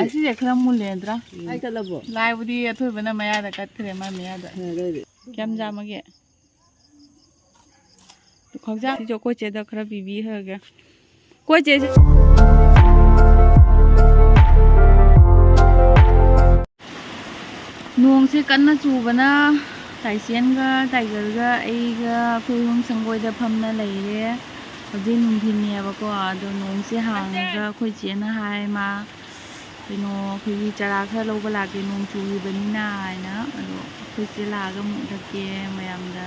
ꯑꯁꯤꯁꯦ ꯈꯔ ꯃꯨꯜꯂꯦꯗ꯭ꯔꯥ ꯂꯥꯏꯕꯨꯗꯤ ꯑꯊꯣꯏꯕꯅ ꯃꯌꯥꯗ ꯀꯠꯈ꯭ꯔꯦ ꯃꯥ ꯃꯌꯥꯗ ꯀꯌꯥꯝ ꯆꯥꯝꯃꯒꯦ ꯈꯧꯖꯥꯡꯁꯤꯁꯨ ꯑꯩꯈꯣꯏ ꯆꯦꯗ ꯈꯔ ꯄꯤꯕꯤꯈ꯭ꯔꯒꯦ ꯑꯩꯈꯣꯏ ꯆꯦꯁꯦ ꯅꯣꯡꯁꯦ ꯀꯟꯅ ꯆꯨꯕꯅ ꯇꯥꯏꯁꯦꯟꯒ ꯇꯥꯏꯒꯔꯒ ꯑꯩꯒ ꯑꯩꯈꯣꯏ ꯑꯍꯨꯝ ꯁꯪꯒꯣꯏꯗ ꯐꯝꯅ ꯂꯩꯔꯦ ꯍꯧꯖꯤꯛ ꯅꯨꯡꯊꯤꯟꯅꯦꯕꯀꯣ ꯑꯗꯣ ꯅꯣꯡꯁꯦ ꯍꯥꯡꯉꯒ ꯑꯩꯈꯣꯏ ꯆꯦꯅ ꯍꯥꯏ ꯃꯥ ꯀꯩꯅꯣ ꯑꯩꯈꯣꯏꯒꯤ ꯆꯔꯥ ꯈꯔ ꯂꯧꯕ ꯂꯥꯛꯀꯦ ꯅꯣꯡ ꯆꯨꯔꯤꯕꯅꯤꯅ ꯍꯥꯏꯅ ꯑꯗꯣ ꯑꯩꯈꯣꯏ ꯆꯦ ꯂꯥꯛꯑꯒ ꯑꯃꯨꯛ ꯎꯠꯂꯛꯀꯦ ꯃꯌꯥꯝꯗ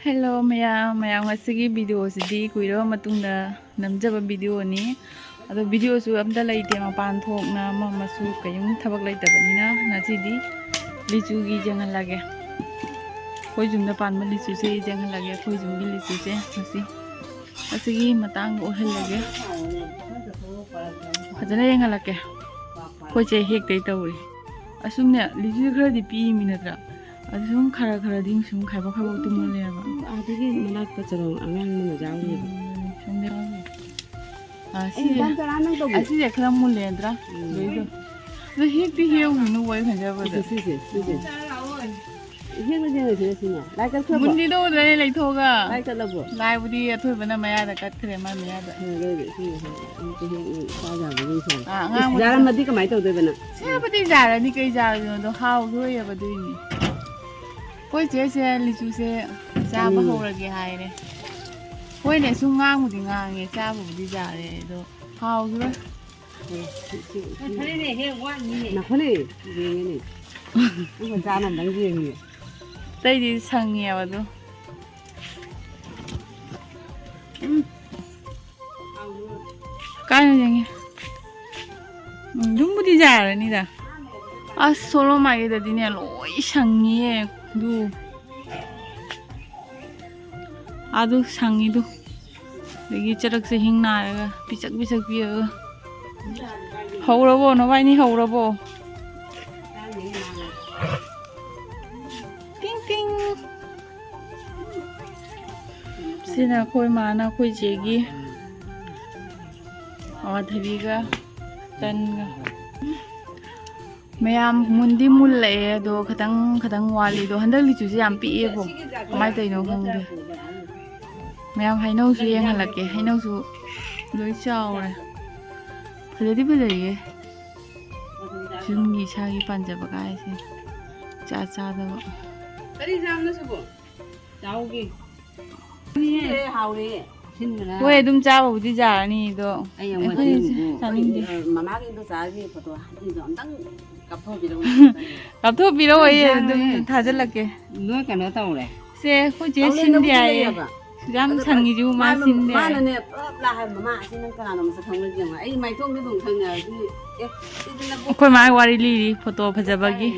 ꯍꯦꯜꯂꯣ ꯃꯌꯥꯝ ꯉꯁꯤꯒꯤ ꯚꯤꯗꯤꯑꯣꯁꯤꯗꯤ ꯀꯨꯏꯔꯕ ꯃꯇꯨꯡꯗ ꯅꯝꯖꯕ ꯚꯤꯗꯤꯑꯣꯅꯤ ꯑꯗꯣ ꯚꯤꯗꯤꯑꯣꯁꯨ ꯑꯝꯇ ꯂꯩꯇꯦ ꯃꯄꯥꯟ ꯊꯣꯛꯅ ꯑꯃꯁꯨ ꯀꯔꯤꯝ ꯊꯕꯛ ꯂꯩꯇꯕꯅꯤꯅ ꯉꯁꯤꯗꯤ ꯂꯤꯆꯨꯒꯤ ꯌꯦꯡꯍꯜꯂꯒꯦ ꯑꯩꯈꯣꯏ ꯌꯨꯝꯗ ꯄꯥꯟꯕ ꯂꯤꯆꯨꯁꯦ ꯌꯦꯡꯍꯜꯂꯒꯦ ꯑꯩꯈꯣꯏ ꯌꯨꯝꯒꯤ ꯂꯤꯆꯨꯁꯦ ꯑꯁꯤꯒꯤ ꯃꯇꯥꯡꯗ ꯑꯣꯏꯍꯜꯂꯒꯦ ꯐꯖꯅ ꯌꯦꯡꯍꯜꯂꯛꯀꯦ ꯑꯩꯈꯣꯏ ꯆꯦ ꯍꯦꯛꯇꯩ ꯇꯧꯔꯤ ꯑꯁꯨꯝꯅꯦ ꯂꯤꯆꯨ ꯈꯔꯗꯤ ꯄꯤꯃꯤ ꯅꯠꯇ꯭ꯔꯥ ꯑꯗꯨ ꯁꯨꯝ ꯈꯔꯗꯤ ꯁꯨꯝ ꯈꯥꯏꯕ ꯇꯨꯝꯃꯜꯂꯦꯕ ꯑꯗꯨꯒꯤ ꯃꯅꯥꯛꯇ ꯆꯔꯣꯡ ꯑꯉꯥꯡꯕ ꯃꯖꯥꯎꯅꯦꯕ ꯑꯁꯤꯁꯦ ꯈꯔ ꯃꯨꯜꯂꯦꯗ꯭ꯔꯥ ꯂꯣꯏꯗꯣ ꯑꯗꯣ ꯍꯦꯛꯇꯤ ꯍꯦꯛꯎꯅꯨ ꯋꯥꯏ ꯈꯟꯖꯕꯗ ꯃꯨꯟꯗꯤꯗ ꯎꯗ꯭ꯔꯅꯦ ꯂꯩꯊꯣꯛꯑꯒ ꯂꯥꯏꯕꯨꯗꯤ ꯑꯊꯣꯏꯕꯅ ꯃꯌꯥꯗ ꯀꯠꯈ꯭ꯔꯦ ꯃꯥ ꯃꯌꯥꯗ ꯖꯥꯔꯝꯃꯗꯤ ꯀꯃꯥꯏꯅ ꯇꯧꯗꯣꯏꯕꯅ ꯁꯦꯕꯨꯗꯤ ꯖꯥꯔꯅꯤ ꯀꯩ ꯖꯥꯔꯗꯣ ꯍꯥꯎꯗꯣꯏꯌꯦꯕ ꯑꯗꯨꯏꯅꯤ ꯑꯩꯈꯣꯏ ꯆꯦꯁꯦ ꯂꯤꯆꯨꯁꯦ ꯆꯥꯕ ꯍꯧꯔꯒꯦ ꯍꯥꯏꯔꯦ ꯍꯣꯏꯅꯦ ꯁꯨꯝ ꯉꯥꯡꯕꯨꯗꯤ ꯉꯥꯡꯉꯦ ꯆꯥꯕꯕꯨꯗꯤ ꯖꯥꯔꯦ ꯑꯗꯣ ꯍꯥꯎꯈꯤꯔꯣꯏ ꯑꯇꯩꯗꯤ ꯁꯪꯉꯦꯕ ꯑꯗꯣ ꯀꯥꯏꯅ ꯌꯦꯡꯉꯦ ꯑꯗꯨꯝꯕꯨꯗꯤ ꯌꯥꯔꯅꯤꯗ ꯑꯁ ꯁꯣꯂꯣꯃꯥꯏꯒꯤꯗꯗꯤꯅꯦ ꯂꯣꯏ ꯁꯪꯉꯤꯌꯦ ꯑꯗꯨ ꯁꯪꯉꯤꯗꯨ ꯑꯗꯒꯤ ꯆꯔꯛꯁꯦ ꯍꯤꯡ ꯅꯥꯔꯒ ꯄꯤꯁꯛ ꯄꯤꯔꯒ ꯍꯧꯔꯕꯣ ꯅꯕꯥꯏꯅꯤ ꯍꯧꯔꯕꯣ ꯁꯤꯅ ꯑꯩꯈꯣꯏ ꯃꯥꯅ ꯑꯩꯈꯣꯏ ꯆꯦꯒꯤ ꯑꯋꯥꯊꯕꯤꯒ ꯇꯟꯒ ꯃꯌꯥꯝ ꯃꯨꯟꯗꯤ ꯃꯨꯜꯂꯛꯑꯦ ꯑꯗꯣ ꯈꯇꯪ ꯋꯥꯠꯂꯤ ꯑꯗꯣ ꯍꯟꯗꯛ ꯂꯤꯆꯨꯁꯦ ꯌꯥꯝ ꯄꯤꯛꯑꯦꯕꯣ ꯀꯃꯥꯏꯅ ꯇꯧꯔꯤꯅꯣ ꯈꯪꯗꯦ ꯃꯌꯥꯝ ꯍꯩꯅꯧꯁꯨ ꯌꯦꯡꯍꯜꯂꯛꯀꯦ ꯍꯩꯅꯧꯁꯨ ꯂꯣꯏ ꯆꯥꯎꯔꯦ ꯐꯖꯗꯤ ꯐꯖꯩꯌꯦ ꯌꯨꯝꯒꯤ ꯏꯁꯥꯒꯤ ꯄꯥꯟꯖꯕ ꯀꯥꯏꯁꯦ ꯆꯥꯗꯕ ꯀꯔꯤ ꯆꯥꯝꯅꯁꯨꯕꯣ ꯆꯥꯎꯒꯦ ꯍꯥꯎꯔꯦ ꯍꯣꯏ ꯑꯗꯨꯝ ꯆꯥꯕꯕꯨꯗꯤ ꯌꯥꯔꯅꯤ ꯑꯗꯣ ꯑꯩꯈꯣꯏ ꯆꯥꯅꯤꯡꯗꯦ ꯃꯃꯥꯒꯤꯗꯣ ꯆꯥꯒꯤ ꯐꯣꯇꯣ ꯍꯥꯏꯗꯣ ꯑꯝꯇꯪ ꯀꯥꯞꯊꯣꯛꯄꯤꯔꯛꯑꯣ ꯑꯩ ꯑꯗꯨꯝ ꯊꯥꯖꯤꯜꯂꯛꯀꯦ ꯅꯣꯏ ꯀꯩꯅꯣ ꯇꯧꯔꯦ ꯁꯦ ꯑꯩꯈꯣꯏ ꯆꯦ ꯁꯤꯟꯗꯦ ꯍꯥꯏꯌꯦ ꯌꯥꯝ ꯁꯪꯉꯤꯁꯨ ꯃꯥ ꯁꯤꯟꯗꯦ ꯃꯥꯅꯅꯦ ꯄꯨꯂꯞ ꯂꯥꯛꯑꯦ ꯃꯃꯥ ꯑꯁꯤ ꯅꯪ ꯀꯅꯥꯅꯣ ꯃꯁꯛ ꯈꯪꯕ꯭ꯔꯗꯤ ꯌꯦꯡꯉꯣ ꯑꯩ ꯃꯥꯏꯊꯣꯡꯗ ꯑꯗꯨꯝ ꯈꯪꯉꯦ ꯑꯩꯈꯣই ꯃꯥ ꯋꯥꯔꯤ ꯂꯤꯔꯤ ꯐꯣꯇꯣ ꯐꯖꯕꯒꯤ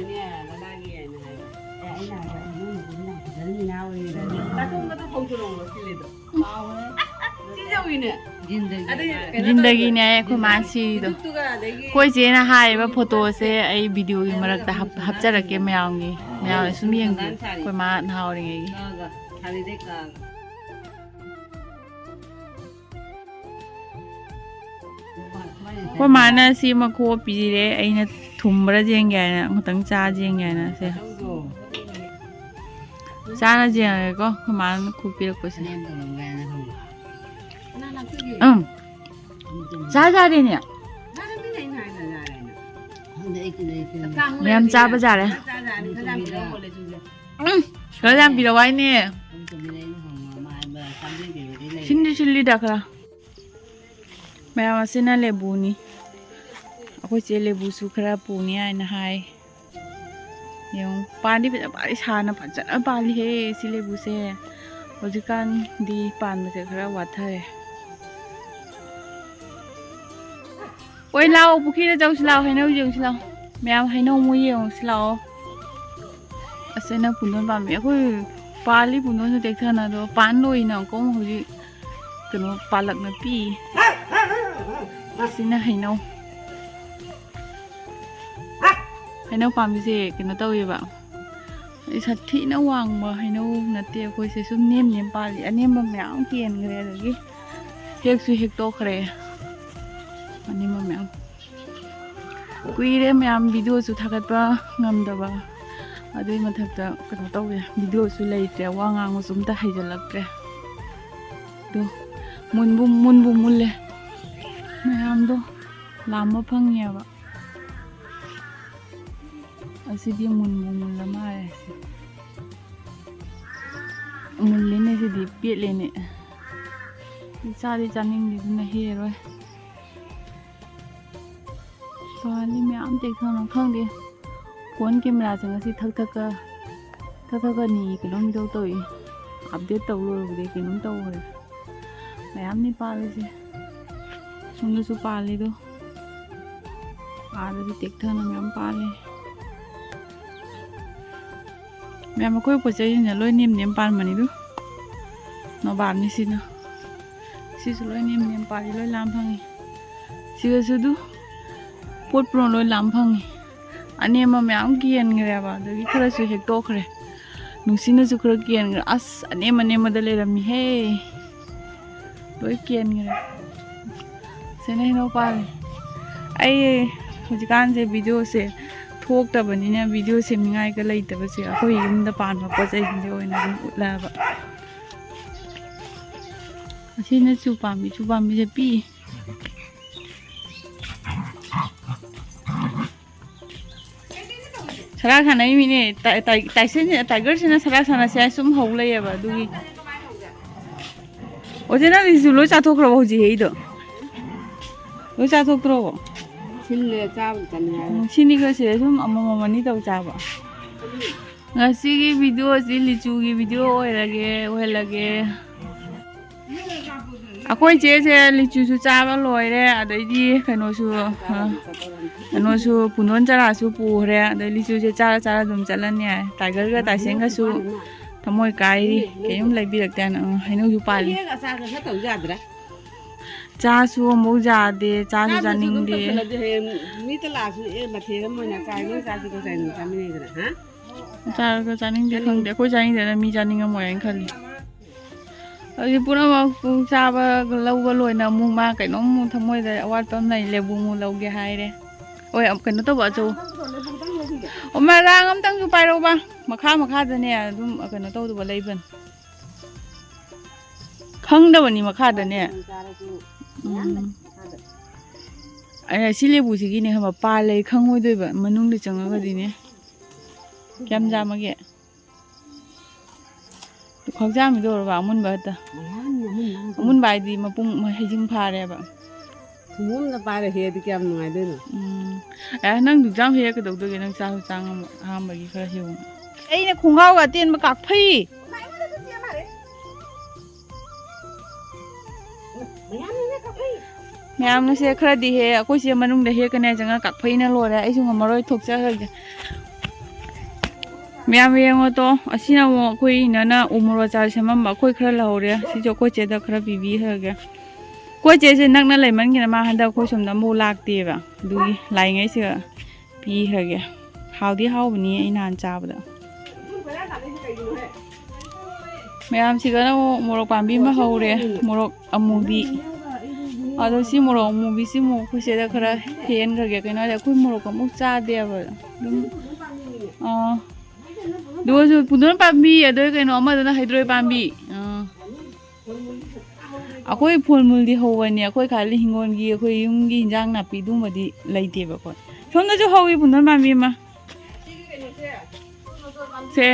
ꯖꯤꯟꯗꯒꯤꯅꯦ ꯑꯩꯈꯣꯏ ꯃꯥ ꯁꯤꯔꯤꯗꯣ ꯑꯩꯈꯣꯏ ꯆꯦꯅ ꯍꯥꯏꯔꯤꯕ ꯐꯣꯇꯣꯁꯦ ꯑꯩ ꯚꯤꯗꯤꯑꯣꯒꯤ ꯃꯔꯛꯇ ꯍꯥꯞꯆꯔꯛꯀꯦ ꯃꯌꯥꯝꯅ ꯁꯨꯝ ꯌꯦꯡꯕꯤꯌꯨ ꯑꯩꯈꯣꯏ ꯃꯥ ꯅꯍꯥꯎꯔꯤꯉꯩꯒꯤ ꯑꯩꯈꯣꯏ ꯃꯥꯅ ꯁꯤ ꯃꯈꯣ ꯄꯤꯔꯦ ꯑꯩꯅ ꯊꯨꯝꯕ꯭ꯔꯥ ꯌꯦꯡꯒꯦ ꯍꯥꯏꯅ ꯑꯃꯨꯛꯇꯪ ꯌꯦꯡꯒꯦ ꯍꯥꯏꯅ ꯁꯦ ꯆꯥꯅ ꯌꯦꯡꯉꯒꯦꯀꯣ ꯑꯩꯈꯣꯏ ꯃꯥꯅ ꯈꯨꯄꯤꯔꯛꯄꯁꯦ ꯆꯥꯔꯦꯅꯦ ꯃꯌꯥꯝ ꯆꯥꯕ ꯌꯥꯔꯦ ꯈꯔ ꯌꯥꯝ ꯄꯤꯔꯛꯑꯣ ꯍꯥꯏꯅꯦ ꯁꯤꯜꯂꯤꯗ ꯈꯔ ꯃꯌꯥꯝ ꯑꯁꯤꯅ ꯂꯦꯕꯨꯅꯤ ꯑꯩꯈꯣꯏ ꯆꯦ ꯂꯦꯕꯨꯁꯨ ꯈꯔ ꯄꯨꯅꯤ ꯍꯥꯏꯅ ꯍꯥꯏ ꯌꯦꯡꯉꯨ ꯄꯥꯟꯗꯤ ꯁꯥꯅ ꯐꯖꯅ ꯄꯥꯜꯂꯤꯍꯦ ꯁꯤ ꯂꯦꯕꯨꯁꯦ ꯍꯧꯖꯤꯛꯀꯥꯟꯗꯤ ꯄꯥꯟꯕꯁꯦ ꯈꯔ ꯋꯥꯊꯔꯦ ꯍꯣꯏ ꯂꯥꯛꯑꯣ ꯄꯨꯈ꯭ꯔꯤꯗ ꯆꯧꯁꯤ ꯂꯥꯛꯑꯣ ꯍꯩꯅꯧ ꯌꯦꯡꯉꯨꯁꯤ ꯂꯥꯛꯑꯣ ꯃꯌꯥꯝ ꯍꯩꯅꯧ ꯃꯨ ꯌꯦꯡꯉꯨꯁꯤ ꯂꯥꯛꯑꯣ ꯑꯁꯤꯅ ꯄꯨꯡꯗꯣꯟ ꯄꯥꯝꯕꯤ ꯑꯩꯈꯣꯏ ꯄꯥꯜꯂꯤ ꯄꯨꯡꯗꯣꯟꯁꯨ ꯇꯦꯛꯊꯅ ꯑꯗꯣ ꯄꯥꯟ ꯂꯣꯏꯅ ꯀꯣꯡ ꯍꯧꯖꯤꯛ ꯀꯩꯅꯣ ꯄꯥꯜꯂꯛꯅ ꯄꯤ ꯑꯁꯤꯅ ꯍꯩꯅꯧ ꯄꯥꯝꯕꯤꯁꯦ ꯀꯩꯅꯣ ꯇꯧꯋꯦꯕ ꯁꯥꯊꯤꯅ ꯋꯥꯡꯕ ꯍꯩꯅꯧ ꯅꯠꯇꯦ ꯑꯩꯈꯣꯏꯁꯦ ꯁꯨꯝ ꯅꯦꯝ ꯄꯥꯜꯂꯤ ꯑꯅꯦꯝꯕ ꯃꯌꯥꯝ ꯀꯦꯟꯈ꯭ꯔꯦ ꯑꯗꯒꯤ ꯍꯦꯛꯁꯨ ꯍꯦꯛꯇꯣꯛꯈ꯭ꯔꯦ ꯑꯅꯤ ꯃꯌꯥꯝ ꯀꯨꯏꯔꯦ ꯃꯌꯥꯝ ꯚꯤꯗꯤꯑꯣꯁꯨ ꯊꯥꯒꯠꯄ ꯉꯝꯗꯕ ꯑꯗꯨꯏ ꯃꯊꯛꯇ ꯀꯩꯅꯣ ꯇꯧꯋꯦ ꯚꯤꯗꯤꯑꯣꯁꯨ ꯂꯩꯇ꯭ꯔꯦ ꯋꯥ ꯉꯥꯡꯕꯁꯨ ꯑꯝꯇ ꯍꯩꯖꯤꯜꯂꯛꯇ꯭ꯔꯦ ꯑꯗꯣ ꯃꯨꯟꯕꯨ ꯃꯨꯜꯂꯦ ꯃꯌꯥꯝꯗꯣ ꯂꯥꯝꯕ ꯐꯪꯉꯦꯕ ꯑꯁꯤꯗꯤ ꯃꯨꯟꯕꯨ ꯃꯨꯜꯂ ꯃꯥꯜꯂꯦ ꯃꯨꯜꯂꯦꯅꯦ ꯁꯤꯗꯤ ꯄꯦꯠꯂꯦꯅꯦ ꯆꯥꯗꯤ ꯆꯥꯅꯤꯡꯗꯦ ꯑꯗꯨꯅ ꯍꯦꯔꯣꯏ ꯄꯥꯜꯂꯤ ꯃꯌꯥꯝ ꯇꯦꯛꯊꯅ ꯈꯪꯗꯦ ꯐꯣꯟ ꯀꯦꯃꯦꯔꯥꯁꯦ ꯉꯁꯤ ꯊꯛꯊꯛꯀ ꯅꯤ ꯀꯩꯅꯣꯝ ꯇꯧꯏ ꯑꯞꯗꯦꯠ ꯇꯧ ꯂꯣꯏꯔꯕꯗꯤ ꯀꯩꯅꯣꯝ ꯇꯧꯈ꯭ꯔꯦ ꯃꯌꯥꯝꯅꯤ ꯄꯥꯜꯂꯤꯁꯦ ꯁꯣꯝꯗꯁꯨ ꯄꯥꯜꯂꯤꯗꯣ ꯑꯥꯗꯗꯤ ꯇꯦꯛꯊꯅ ꯃꯌꯥꯝ ꯄꯥꯜꯂꯤ ꯃꯌꯥꯝ ꯑꯩꯈꯣꯏ ꯄꯣꯠ ꯆꯩꯁꯤꯡꯁꯦ ꯂꯣꯏ ꯅꯦꯝ ꯄꯥꯟꯕꯅꯤꯗꯨ ꯅꯣꯕꯥꯞꯅꯤ ꯁꯤꯁꯨ ꯂꯣꯏ ꯅꯦꯝ ꯄꯥꯜꯂꯤ ꯂꯣꯏ ꯂꯥꯝ ꯐꯪꯉꯤ ꯁꯤꯒꯁꯨ ꯑꯗꯨ ꯄꯣꯠ ꯄꯨꯔꯣ ꯂꯣꯏ ꯂꯥꯝ ꯐꯪꯉꯤ ꯑꯅꯦꯝꯕ ꯃꯌꯥꯝ ꯀꯦꯟꯈ꯭ꯔꯦꯕ ꯑꯗꯒꯤ ꯈꯔꯁꯨ ꯍꯦꯛꯇꯣꯛꯈ꯭ꯔꯦ ꯅꯨꯡꯁꯤꯅꯁꯨꯈꯔ ꯀꯦꯟꯈ꯭ꯔꯦ ꯑꯁ ꯑꯅꯦꯝꯕꯗ ꯂꯩꯔꯝꯃꯤꯍꯦ ꯂꯣꯏ ꯀꯦꯟꯈ꯭ꯔꯦ ꯁꯤꯅ ꯍꯩꯅꯧ ꯄꯥꯜꯂꯤ ꯑꯩ ꯍꯧꯖꯤꯛꯀꯥꯟꯁꯦ ꯚꯤꯗꯤꯑꯣꯁꯦ ꯊꯣꯛꯇꯕꯅꯤꯅ ꯚꯤꯗꯤꯑꯣ ꯁꯦꯝꯅꯤꯡꯉꯥꯏꯒ ꯂꯩꯇꯕꯁꯦ ꯑꯩꯈꯣꯏ ꯌꯨꯝꯗ ꯄꯥꯟꯕ ꯄꯣꯠ ꯆꯩꯁꯤꯡꯁꯦ ꯑꯣꯏꯅ ꯑꯗꯨꯝ ꯎꯠꯂꯛꯑꯕ ꯑꯁꯤꯅ ꯆꯨ ꯄꯥꯝꯕꯤꯁꯦ ꯄꯤꯛꯏ ꯁꯔꯥꯛ ꯁꯥꯟꯅꯩ ꯃꯤꯅꯦ ꯇꯥꯏꯒꯔꯁꯤꯅ ꯁꯔꯥꯛ ꯁꯥꯟꯅꯁꯦ ꯁꯨꯝ ꯍꯧ ꯂꯩꯌꯦꯕ ꯑꯗꯨꯒꯤ ꯑꯣꯖꯦ ꯅꯪꯁꯨ ꯂꯣꯏ ꯆꯥꯊꯣꯛꯈ꯭ꯔꯕꯣ ꯍꯧꯖꯤꯛ ꯍꯩꯗꯣ ꯂꯣꯏ ꯆꯥꯊꯣꯛꯇ꯭ꯔꯣꯕꯣ ꯁꯤꯜꯂꯦ ꯆꯥꯕ ꯆꯥꯅꯤꯡꯉꯥꯏ ꯁꯤꯅꯤ ꯈꯔꯁꯦ ꯁꯨꯝ ꯑꯃꯃꯝ ꯑꯅꯤ ꯇꯧ ꯆꯥꯕ ꯉꯁꯤꯒꯤ ꯚꯤꯗꯤꯑꯣꯁꯤ ꯂꯤꯆꯨꯒꯤ ꯚꯤꯗꯤꯑꯣ ꯑꯣꯏꯍꯜꯂꯒꯦ ꯑꯩꯈꯣꯏ ꯆꯦꯁꯦ ꯂꯤꯆꯨꯁꯨ ꯆꯥꯕ ꯂꯣꯏꯔꯦ ꯑꯗꯩꯗꯤ ꯀꯩꯅꯣꯁꯨ ꯄꯨꯟꯗꯣꯟ ꯆꯔꯥꯁꯨ ꯄꯨꯈ꯭ꯔꯦ ꯑꯗꯩ ꯂꯤꯆꯨꯁꯦ ꯆꯥꯔ ꯑꯗꯨꯝ ꯆꯠꯂꯅꯤ ꯍꯥꯏ ꯇꯥꯏꯒꯔꯒ ꯇꯥꯏꯁꯦꯟꯒꯁꯨ ꯊꯃꯣꯏ ꯀꯥꯏꯔꯤ ꯀꯩꯝ ꯂꯩꯕꯤꯔꯛꯇꯦꯅ ꯍꯩꯅꯧꯁꯨ ꯄꯥꯜꯂꯤ ꯆꯥꯁꯨ ꯑꯃꯨꯛ ꯌꯥꯗꯦ ꯆꯥꯁꯨ ꯆꯥꯅꯤꯡꯗꯦ ꯆꯥꯔꯒ ꯆꯥꯅꯤꯡꯗꯦ ꯈꯪꯗꯦ ꯑꯩꯈꯣꯏ ꯆꯥꯅꯤꯡꯗꯦꯅ ꯃꯤ ꯆꯥꯅꯤꯡꯉꯝꯃꯣꯏ ꯍꯥꯏꯅ ꯈꯜꯂꯤ ꯑꯗꯨꯗꯤ ꯄꯨꯝꯅꯃꯛ ꯆꯥꯕ ꯂꯧꯕ ꯂꯣꯏꯅ ꯑꯃꯨꯛ ꯃꯥ ꯀꯩꯅꯣꯝ ꯊꯃꯣꯏꯗ ꯑꯋꯥꯠꯄ ꯑꯃ ꯂꯩ ꯂꯦꯕꯨ ꯑꯃꯨꯛ ꯂꯧꯒꯦ ꯍꯥꯏꯔꯦ ꯍꯣꯏ ꯀꯩꯅꯣ ꯇꯧꯕ ꯑꯆꯧ ꯃꯔꯥꯡ ꯑꯝꯇꯪꯁꯨ ꯄꯥꯏꯔꯧꯕ ꯃꯈꯥꯗꯅꯦ ꯑꯗꯨꯝ ꯀꯩꯅꯣ ꯇꯧꯗꯕ ꯂꯩꯕꯅꯤ ꯈꯪꯗꯕꯅꯤ ꯃꯈꯥꯗꯅꯦ ꯁꯤ ꯂꯦꯕꯨꯁꯤꯒꯤꯅꯦ ꯈꯪꯕ ꯄꯥꯜꯂꯦ ꯈꯪꯉꯣꯏꯗꯣꯏꯕ ꯃꯅꯨꯡꯗ ꯆꯪꯉꯒꯗꯤꯅꯦ ꯀꯌꯥꯝ ꯆꯥꯝꯃꯒꯦ ꯈꯪꯖꯥꯝꯒꯤꯗꯧꯔꯕ ꯑꯃꯨꯟꯕ ꯈꯛꯇ ꯑꯃꯨꯟꯕ ꯍꯥꯏꯗꯤ ꯃꯄꯨꯡ ꯍꯩꯖꯤꯡ ꯐꯥꯔꯦꯕ ꯊꯨꯝꯕꯝꯗ ꯄꯥꯏꯔ ꯍꯦꯛꯑꯗꯤ ꯀꯌꯥꯝ ꯅꯨꯡꯉꯥꯏꯗꯣꯏꯅꯣ ꯅꯪ ꯗꯨꯛꯖꯥꯝ ꯍꯦꯛꯀꯗꯧꯗꯣꯏꯒꯦ ꯅꯪ ꯆꯥꯁꯨ ꯆꯥꯉꯝꯃꯣ ꯑꯍꯥꯟꯕꯒꯤ ꯈꯔ ꯍꯦꯛꯎ ꯑꯩꯅ ꯈꯣꯡꯒ꯭ꯔꯥꯎꯒ ꯑꯇꯦꯟꯕ ꯀꯥꯛꯐꯩ ꯃꯌꯥꯝꯅꯁꯦ ꯈꯔꯗꯤ ꯍꯦꯛ ꯑꯩꯈꯣꯏꯁꯦ ꯃꯅꯨꯡꯗ ꯍꯦꯛꯀꯅꯤ ꯆꯪꯉ ꯀꯥꯛꯐꯩꯅ ꯂꯣꯏꯔꯦ ꯑꯩꯁꯨ ꯉꯝꯃꯔꯣꯏ ꯊꯣꯛꯆꯈ꯭ꯔꯒꯦ ꯃꯌꯥꯝ ꯌꯦꯡꯉꯣꯇꯣ ꯑꯁꯤꯅ ꯑꯃꯨꯛ ꯑꯩꯈꯣꯏ ꯏꯅꯅ ꯎ ꯃꯣꯔꯣꯛ ꯑꯆꯥꯔ ꯁꯦꯝꯃꯝꯕ ꯑꯩꯈꯣꯏ ꯈꯔ ꯂꯧꯍꯧꯔꯦ ꯁꯤꯁꯨ ꯑꯩꯈꯣꯏ ꯆꯦꯗ ꯈꯔ ꯄꯤꯕꯤꯈ꯭ꯔꯒꯦ ꯑꯩꯈꯣꯏ ꯆꯦꯁꯦ ꯅꯛꯅ ꯂꯩꯃꯟꯒꯤꯅ ꯃꯥ ꯍꯟꯗꯛ ꯑꯩꯈꯣꯏ ꯁꯣꯝꯗ ꯑꯃꯨꯛ ꯂꯥꯛꯇꯦꯕ ꯑꯗꯨꯒꯤ ꯂꯥꯛꯏꯉꯩꯁꯤꯒ ꯄꯤꯈ꯭ꯔꯒꯦ ꯍꯥꯎꯗꯤ ꯍꯥꯎꯕꯅꯤ ꯑꯩ ꯅꯍꯥꯟ ꯆꯥꯕꯗ ꯃꯌꯥꯝꯁꯤꯒꯅ ꯑꯃꯨꯛ ꯃꯣꯔꯣꯛ ꯄꯥꯝꯕꯤ ꯑꯃ ꯍꯧꯔꯦ ꯃꯣꯔꯣꯛ ꯑꯃꯨꯕꯤ ꯑꯗꯣ ꯁꯤ ꯃꯣꯔꯣꯛ ꯑꯃꯨꯕꯤꯁꯤ ꯑꯃꯨꯛ ꯑꯩꯈꯣꯏ ꯆꯦꯗ ꯈꯔ ꯍꯦꯟꯈ꯭ꯔꯒꯦ ꯀꯩꯅꯣ ꯍꯥꯏꯗꯤ ꯑꯩꯈꯣꯏ ꯃꯣꯔꯣꯛ ꯑꯃꯨꯛ ꯆꯥꯗꯦꯕ ꯑꯗꯨꯝ ꯑꯗꯨꯒꯁꯨ ꯄꯨꯡꯗꯣꯟ ꯄꯥꯝꯕꯤ ꯑꯗꯩ ꯀꯩꯅꯣ ꯑꯃꯗꯨꯅ ꯍꯩꯗ꯭ꯔꯣꯏ ꯄꯥꯝꯕꯤ ꯑꯩꯈꯣই ꯐꯨꯜ ꯃꯨꯜꯗꯤ ꯍꯧꯕꯅꯤ ꯑꯩꯈꯣꯏ ꯈꯥली ꯍꯤꯡꯒꯣꯜꯒꯤ ꯑꯩꯈꯣꯏ ꯌꯨꯝꯒꯤ ꯏꯟꯖꯥꯡ ꯅꯥꯄꯤ ꯑꯗꯨꯝꯕꯗꯤ ꯂꯩꯇꯦꯕ ꯑꯩꯈꯣꯏ ꯁꯣꯝꯗꯁꯨ ꯍꯧꯋꯤ ꯄꯨꯡꯗꯣꯟ ꯄꯥꯝꯕꯤ ꯑꯃ ꯁꯦ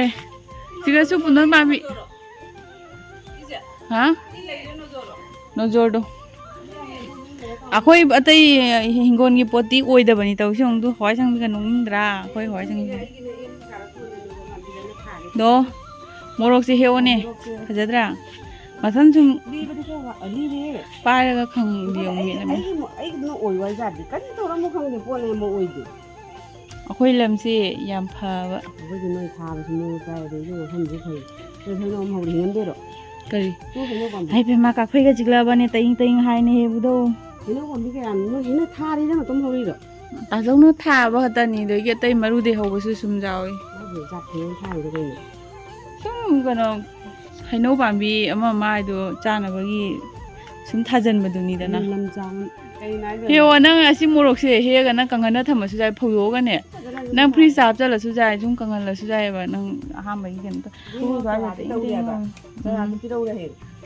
ꯁꯤꯒꯁꯨ ꯄꯨꯡꯗꯣꯟ ꯄꯥꯝꯕꯤ ꯍꯥ ꯅꯣꯖꯣꯔꯗꯣ ꯑꯩꯈꯣꯏ ꯑꯇꯩ ꯍꯤꯡꯒꯣꯜꯒꯤ ꯄꯣꯠꯇꯤ ꯑꯣꯏꯗꯕꯅꯤ ꯇꯧꯁꯤ ꯑꯃꯨꯛ ꯍꯋꯥꯏꯁꯪꯕꯤꯒ ꯅꯣꯛꯅꯤꯡꯗ꯭ꯔꯥ ꯑꯩꯈꯣꯏ ꯍꯋꯥꯏꯁꯪꯕꯤ ꯗꯣ ꯃꯣꯔꯣꯛꯁꯦ ꯍꯦꯛꯑꯣꯅꯦ ꯐꯖꯗ꯭ꯔꯥ ꯃꯊꯪ ꯁꯨꯝ ꯄꯥꯏꯔꯒ ꯈꯪꯗꯦ ꯑꯩꯈꯣꯏ ꯂꯝꯁꯦ ꯌꯥꯝ ꯐꯕ ꯑꯩꯈꯣꯏꯗꯤ ꯅꯣꯏ ꯊꯥꯕꯁꯨ ꯅꯣꯏ ꯆꯥꯏ ꯑꯗꯩ ꯃꯐꯝꯁꯨ ꯐꯩ ꯍꯩꯅꯧ ꯑꯃ ꯍꯧꯔꯤ ꯍꯤꯡꯍꯟꯗꯣꯏꯔꯣ ꯀꯔꯤ ꯍꯥꯏ ꯄꯦꯃꯥ ꯀꯥꯛꯐꯩꯒ ꯆꯤꯛꯂꯛꯑꯕꯅꯦ ꯇꯏꯡ ꯍꯥꯏꯅ ꯍꯦꯕꯗꯣ ꯍꯩꯅꯧ ꯄꯥꯝꯕꯤ ꯀꯌꯥꯅꯣ ꯅꯣꯏ ꯍꯩꯅꯧ ꯊꯥꯔꯤꯔ ꯃꯇꯣꯝ ꯍꯧꯔꯤꯔꯣ ꯇꯥꯖꯧꯅ ꯊꯥꯕ ꯈꯛꯇꯅꯤ ꯑꯗꯒꯤ ꯑꯇꯩ ꯃꯔꯨꯗꯩ ꯍꯧꯕꯁꯨ ꯁꯨꯝ ꯌꯥꯎꯏ ꯁꯨꯝ ꯀꯩꯅꯣ ꯍꯩꯅꯧ ꯄꯥꯝꯕꯤ ꯑꯃ ꯍꯥꯏꯗꯣ ꯆꯥꯅꯕꯒꯤ ꯁꯨꯝ ꯊꯥꯖꯟꯕꯗꯨꯅꯤꯗꯅ ꯂꯝꯖꯥꯎ ꯀꯩ ꯅꯥꯏꯗ ꯍꯦꯛꯑꯣ ꯅꯪ ꯑꯁꯤ ꯃꯣꯔꯣꯛꯁꯦ ꯍꯦꯛꯑꯒ ꯅꯪ ꯀꯪꯍꯟꯅ ꯊꯝꯃꯁꯨ ꯌꯥꯏ ꯐꯧꯗꯣꯛꯑꯒꯅꯦ ꯅꯪ ꯐ꯭ꯔꯤꯖ ꯍꯥꯞꯆꯜꯂꯁꯨ ꯌꯥꯏ ꯁꯨꯝ ꯀꯪꯍꯜꯂꯁꯨ ꯌꯥꯏꯑꯕ ꯅꯪ ꯑꯍꯥꯟꯕꯒꯤ ꯀꯩꯅꯣ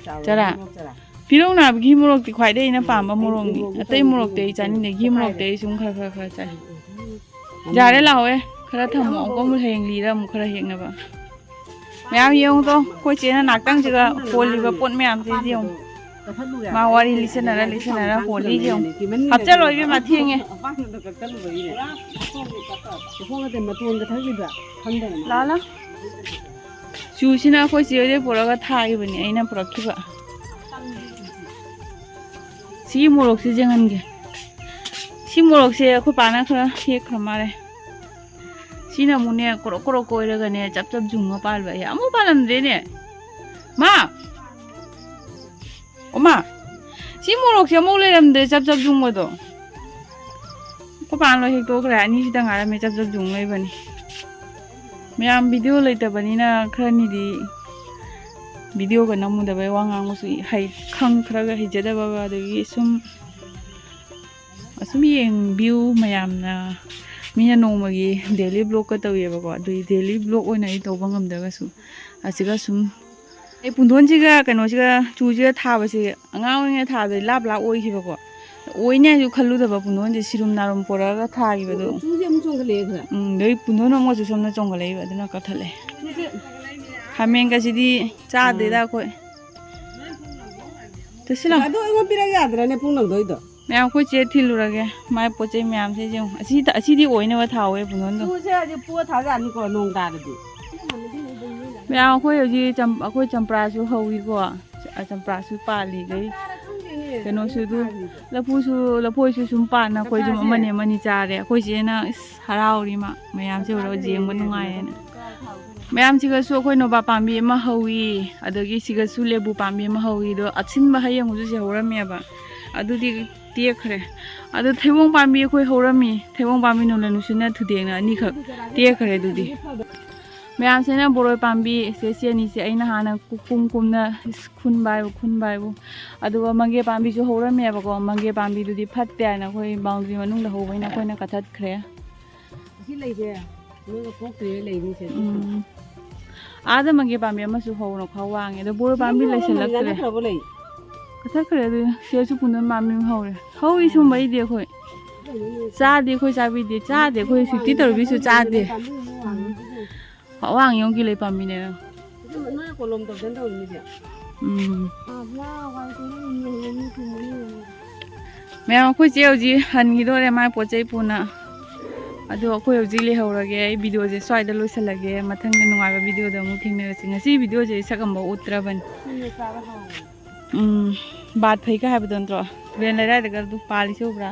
ꯆꯔꯥ ꯐꯤꯔꯧ ꯅꯥꯕ ꯘꯤ ꯃꯣꯔꯣꯛꯇꯤ ꯈ꯭ꯋꯥꯏꯗꯒꯤ ꯑꯩꯅ ꯄꯥꯝꯕ ꯃꯣꯔꯣꯛꯅꯤ ꯑꯇꯩ ꯃꯣꯔꯣꯛꯇꯤ ꯑꯩ ꯆꯥꯅꯤꯡꯗꯦ ꯘꯤ ꯃꯣꯔꯣꯛꯇꯤ ꯑꯩ ꯁꯨꯝ ꯈꯔ ꯆꯥꯏ ꯌꯥꯔꯦ ꯂꯥꯛꯑꯣꯦ ꯈꯔ ꯊꯝꯃꯣ ꯑꯃꯨꯛ ꯍꯌꯦꯡ ꯂꯤꯔ ꯑꯃꯨꯛ ꯈꯔ ꯍꯦꯛꯅꯕ ꯃꯌꯥꯝ ꯌꯦꯡꯉꯨꯗꯣ ꯑꯩꯈꯣꯏ ꯆꯦꯅ ꯉꯥꯛꯇꯪꯁꯤꯒ ꯍꯣꯜꯂꯤꯕ ꯄꯣꯠ ꯃꯌꯥꯝꯁꯦ ꯌꯦꯡꯉꯨ ꯃꯥ ꯋꯥꯔꯤ ꯂꯤꯁꯟꯅꯔ ꯍꯣꯜꯂꯤ ꯌꯦꯡꯉꯨ ꯍꯥꯞꯆꯜꯂꯣ ꯏꯕꯦꯝꯃ ꯊꯦꯡꯉꯦ ꯂꯥ ꯆꯨꯁꯤꯅ ꯑꯩꯈꯣꯏ ꯆꯦ ꯍꯣꯏꯗꯩ ꯄꯨꯔꯛꯒ ꯊꯥꯈꯤꯕꯅꯤ ꯑꯩꯅ ꯄꯨꯔꯛꯈꯤꯕ ꯁꯤꯒꯤ ꯃꯣꯔꯣꯛꯁꯦ ꯌꯦꯡꯍꯟꯒꯦ ꯁꯤ ꯃꯣꯔꯣꯛꯁꯦ ꯑꯩꯈꯣꯏ ꯄꯥꯅ ꯈꯔ ꯍꯦꯛꯈ꯭ꯔ ꯃꯥꯜꯂꯦ ꯁꯤꯅ ꯑꯃꯨꯛꯅꯦ ꯀꯣꯔꯣꯛ ꯀꯣꯔꯣꯛ ꯀꯣꯏꯔꯒꯅꯦ ꯆꯞ ꯆꯞ ꯖꯨꯡꯉ ꯄꯥꯜꯕ ꯑꯩ ꯑꯃꯨꯛ ꯄꯥꯜꯂꯝꯗ꯭ꯔꯦꯅꯦ ꯃꯥ ꯑꯣꯃꯥ ꯁꯤ ꯃꯣꯔꯣꯛꯁꯦ ꯑꯃꯨꯛ ꯂꯩꯔꯝꯗ꯭ꯔꯦ ꯆꯞ ꯆꯞ ꯖꯨꯡꯕꯗꯣ ꯑꯩꯈꯣꯏ ꯄꯥꯅ ꯂꯣꯏ ꯍꯦꯛꯇꯣꯛꯈ꯭ꯔꯦ ꯑꯅꯤꯁꯤꯗ ꯉꯥꯏꯔꯝꯃꯦ ꯆꯞ ꯆꯞ ꯖꯨꯡ ꯂꯩꯕꯅꯤ ꯃꯌꯥꯝ ꯚꯤꯗꯤꯑꯣ ꯂꯩꯇꯕꯅꯤꯅ ꯈꯔꯅꯤꯗꯤ ꯚꯤꯗꯤꯑꯣꯒ ꯅꯝꯃꯨꯗꯕꯩ ꯋꯥ ꯉꯥꯡꯕꯁꯨ ꯈꯔꯒ ꯍꯩꯖꯗꯕ ꯑꯗꯒꯤ ꯑꯁꯨꯝ ꯌꯦꯡꯕꯤꯌꯨ ꯃꯌꯥꯝꯅ ꯃꯤꯅ ꯅꯣꯡꯃꯒꯤ ꯗꯦꯂꯤ ꯕ꯭ꯂꯣꯛꯀ ꯇꯧꯋꯦꯕꯀꯣ ꯑꯗꯨꯒꯤ ꯗꯦꯂꯤ ꯕ꯭ꯂꯣꯛ ꯑꯣꯏꯅ ꯑꯩ ꯇꯧꯕ ꯉꯝꯗ꯭ꯔꯒꯁꯨ ꯑꯁꯤꯒ ꯁꯨꯝ ꯑꯩ ꯄꯨꯡꯗꯣꯟꯁꯤꯒ ꯀꯩꯅꯣꯁꯤꯒ ꯆꯨꯁꯤꯒ ꯊꯥꯕꯁꯦ ꯑꯉꯥꯡ ꯑꯣꯏꯔꯤꯉꯩ ꯊꯥꯕꯗꯤ ꯂꯥꯞ ꯑꯣꯏꯈꯤꯕꯀꯣ ꯑꯣꯏꯅꯦ ꯍꯥꯏꯁꯨ ꯈꯜꯂꯨꯗꯕ ꯄꯨꯡꯗꯣꯟꯁꯦ ꯁꯤꯔꯨꯝ ꯅꯥꯔꯨꯝ ꯄꯣꯔꯛꯑꯒ ꯊꯥꯈꯤꯕꯗꯣ ꯑꯗꯩ ꯄꯨꯡꯗꯣꯟ ꯑꯃꯁꯨ ꯁꯣꯝꯅ ꯆꯣꯡꯈꯠꯂꯛꯏꯕ ꯑꯗꯨꯅ ꯀꯛꯊꯠꯂꯦ ꯈꯥꯃꯦꯟꯒꯁꯤꯗꯤ ꯆꯥꯗꯦꯗ ꯑꯩꯈꯣꯏ ꯑꯗꯣ ꯑꯩꯉꯣꯟꯗ ꯄꯤꯔꯛ ꯌꯥꯗ꯭ꯔꯅꯦ ꯄꯨꯡ ꯅꯪꯗꯣꯏꯗꯣ ꯃꯌꯥꯝ ꯑꯩꯈꯣꯏ ꯆꯦ ꯊꯤꯜꯂꯨꯔꯒꯦ ꯃꯥꯏ ꯄꯣꯠ ꯆꯩ ꯃꯌꯥꯝꯁꯦ ꯌꯦꯡꯉꯨ ꯑꯁꯤꯗꯤ ꯑꯣꯏꯅꯕ ꯊꯥꯎꯋꯦ ꯄꯨꯡꯗꯣꯟꯗꯣ ꯄꯨꯔ ꯊꯥꯖꯅꯤꯀꯣ ꯅꯣꯡ ꯇꯥꯔꯗꯤ ꯃꯌꯥꯝ ꯑꯩꯈꯣꯏ ꯍꯧꯖꯤꯛ ꯑꯩꯈꯣꯏ ꯆꯝꯄ꯭ꯔꯥꯁꯨ ꯍꯧꯋꯤꯀꯣ ꯆꯝꯄ꯭ꯔꯥꯁꯨ ꯄꯥꯜꯂꯤꯒꯩ ꯀꯩꯅꯣꯁꯨ ꯑꯗꯨ ꯂꯐꯣꯏꯁꯨ ꯁꯨꯝ ꯄꯥꯟꯅ ꯑꯩꯈꯣꯏ ꯁꯨꯝ ꯑꯃꯅꯤ ꯆꯥꯔꯦ ꯑꯩꯈꯣꯏ ꯆꯦꯅ ꯍꯔꯥꯎꯔꯤ ꯃꯌꯥꯝꯁꯦ ꯎꯔꯒ ꯌꯦꯡꯕ ꯅꯨꯡꯉꯥꯏꯌꯦꯅ ꯃꯌꯥꯝꯁꯤꯒꯁꯨ ꯑꯩꯈꯣꯏ ꯅꯣꯕꯥꯞ ꯄꯥꯝꯕꯤ ꯑꯃ ꯍꯧꯋꯤ ꯑꯗꯒꯤ ꯁꯤꯒꯁꯨ ꯂꯦꯕꯨ ꯄꯥꯝꯕꯤ ꯑꯃ ꯍꯧꯋꯤ ꯑꯗꯣ ꯑꯁꯤꯟꯕ ꯍꯩꯌꯦꯡꯁꯨ ꯁꯤ ꯍꯧꯔꯝꯃꯦꯕ ꯑꯗꯨꯗꯤ ꯇꯦꯛꯈ꯭ꯔꯦ ꯑꯗꯣ ꯊꯩꯕꯣꯡ ꯄꯥꯝꯕꯤ ꯑꯩꯈꯣꯏ ꯍꯧꯔꯝꯃꯤ ꯊꯩꯕꯣꯡ ꯄꯥꯝꯕꯤ ꯅꯨꯡꯂ ꯅꯨꯡꯁꯤꯠꯅ ꯊꯨꯗꯦꯛꯅ ꯑꯅꯤꯈꯛ ꯇꯦꯛꯈ꯭ꯔꯦ ꯑꯗꯨꯗꯤ ꯃꯌꯥꯝꯁꯤꯅ ꯕꯣꯔꯣꯏ ꯄꯥꯝꯕꯤ ꯁꯤ ꯑꯅꯤꯁꯦ ꯑꯩꯅ ꯍꯥꯟꯅ ꯀꯨꯝꯅ ꯈꯨꯟꯕ ꯍꯥꯏꯕꯨ ꯑꯗꯨꯒ ꯃꯪꯒꯦ ꯄꯥꯝꯕꯤꯁꯨ ꯍꯧꯔꯝꯃꯦꯕꯀꯣ ꯃꯪꯒꯦ ꯄꯥꯝꯕꯤꯗꯨꯗꯤ ꯐꯠꯇꯦ ꯍꯥꯏꯅ ꯑꯩꯈꯣꯏ ꯕꯥꯎꯟꯗ꯭ꯔꯤ ꯃꯅꯨꯡꯗ ꯍꯧꯕꯩꯅ ꯑꯩꯈꯣꯏꯅ ꯀꯛꯊꯠꯈ꯭ꯔꯦ ꯑꯥꯗ ꯃꯪꯒꯦ ꯄꯥꯝꯕꯤ ꯑꯃꯁꯨ ꯍꯧꯅ ꯈꯔ ꯋꯥꯡꯉꯦ ꯑꯗꯣ ꯕꯣꯔꯣꯏ ꯄꯥꯝꯕꯤ ꯂꯩꯁꯜꯂꯛꯇ꯭ꯔꯦ ꯀꯛꯊꯠꯈ꯭ꯔꯦ ꯑꯗꯨ ꯁꯤꯗꯁꯨ ꯄꯨꯡꯗꯣꯟ ꯄꯥꯝꯕꯤ ꯑꯃ ꯍꯧꯏ ꯁꯨꯝꯕꯩꯗꯤ ꯑꯩꯈꯣꯏ ꯆꯥꯗꯦ ꯑꯩꯈꯣꯏ ꯆꯥꯕꯤꯗꯦ ꯆꯥꯗꯦ ꯑꯩꯈꯣꯏ ꯁꯨꯛꯇꯤ ꯇꯧꯔꯕꯤꯁꯨ ꯆꯥꯗꯦ ꯑꯋꯥꯡ ꯌꯣꯡꯒꯤ ꯂꯩ ꯄꯥꯝꯕꯤꯅꯦ ꯃꯌꯥꯝ ꯑꯩꯈꯣꯏ ꯆꯦ ꯍꯧꯖꯤꯛ ꯍꯟꯈꯤꯗꯣꯔꯦ ꯃꯥꯏ ꯄꯣꯠ ꯆꯩ ꯄꯨꯅ ꯑꯗꯣ ꯑꯩꯈꯣꯏ ꯍꯧꯖꯤꯛ ꯂꯩꯍꯧꯔꯒꯦ ꯑꯩ ꯚꯤꯗꯤꯑꯣꯁꯦ ꯁ꯭ꯋꯥꯏꯗ ꯂꯣꯏꯁꯤꯜꯂꯒꯦ ꯃꯊꯪꯗ ꯅꯨꯡꯉꯥꯏꯕ ꯚꯤꯗꯤꯑꯣꯗ ꯑꯃꯨꯛ ꯊꯦꯡꯅꯔꯁꯤ ꯉꯁꯤ ꯚꯤꯗꯤꯑꯣꯁꯦ ꯁꯛ ꯑꯃꯐꯥꯎ ꯎꯠꯇ꯭ꯔꯕꯅꯤ ꯕꯥꯠ ꯐꯩꯒ ꯍꯥꯏꯕꯗꯣ ꯅꯠꯇ꯭ꯔꯣ ꯇꯨꯔꯦꯟ ꯂꯩꯔꯥꯏꯗꯒ ꯑꯗꯨ ꯄꯥꯜꯂꯤꯁꯦ ꯎꯕ꯭ꯔꯥ